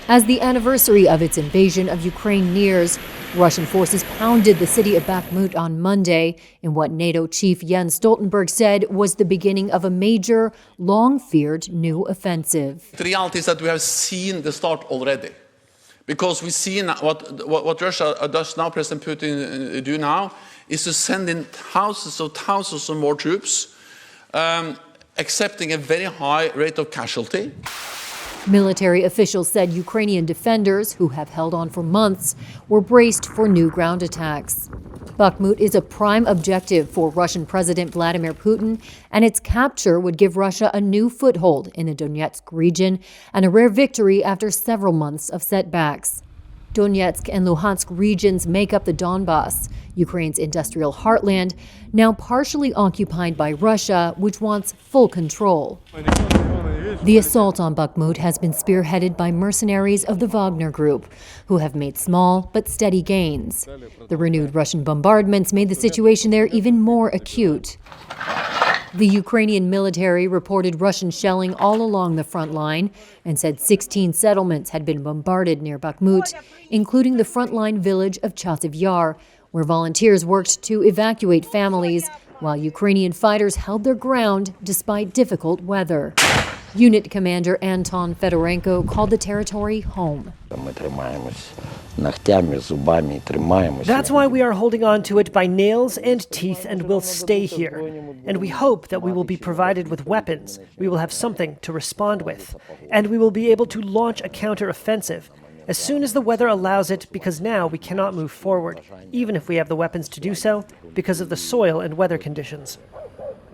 As the anniversary of its invasion of Ukraine nears, Russian forces pounded the city of Bakhmut on Monday in what NATO chief Jens Stoltenberg said was the beginning of a major, long-feared new offensive. The reality is that we have seen the start already. Because we see what Russia does now, President Putin do now, is to send in thousands of more troops, accepting a very high rate of casualty. Military officials said Ukrainian defenders, who have held on for months, were braced for new ground attacks. Bakhmut is a prime objective for Russian President Vladimir Putin, and its capture would give Russia a new foothold in the Donetsk region and a rare victory after several months of setbacks. Donetsk and Luhansk regions make up the Donbass, Ukraine's industrial heartland, now partially occupied by Russia, which wants full control. The assault on Bakhmut has been spearheaded by mercenaries of the Wagner Group, who have made small but steady gains. The renewed Russian bombardments made the situation there even more acute. The Ukrainian military reported Russian shelling all along the front line and said 16 settlements had been bombarded near Bakhmut, including the frontline village of Chasiv Yar, where volunteers worked to evacuate families, while Ukrainian fighters held their ground despite difficult weather. Unit Commander Anton Fedorenko called the territory home. That's why we are holding on to it by nails and teeth and will stay here. And we hope that we will be provided with weapons, we will have something to respond with, and we will be able to launch a counter-offensive as soon as the weather allows it, because now we cannot move forward, even if we have the weapons to do so, because of the soil and weather conditions.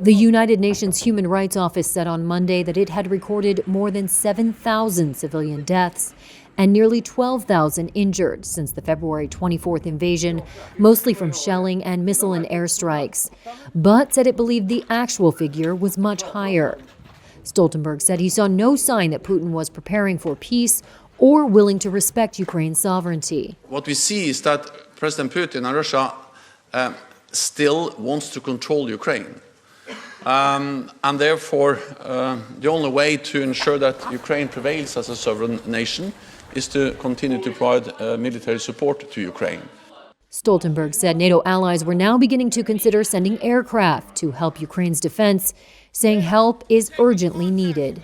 The United Nations Human Rights Office said on Monday that it had recorded more than 7,000 civilian deaths and nearly 12,000 injured since the February 24th invasion, mostly from shelling and missile and airstrikes, but said it believed the actual figure was much higher. Stoltenberg said he saw no sign that Putin was preparing for peace or willing to respect Ukraine's sovereignty. What we see is that President Putin and Russia still wants to control Ukraine. And therefore, the only way to ensure that Ukraine prevails as a sovereign nation is to continue to provide military support to Ukraine. Stoltenberg said NATO allies were now beginning to consider sending aircraft to help Ukraine's defense, saying help is urgently needed.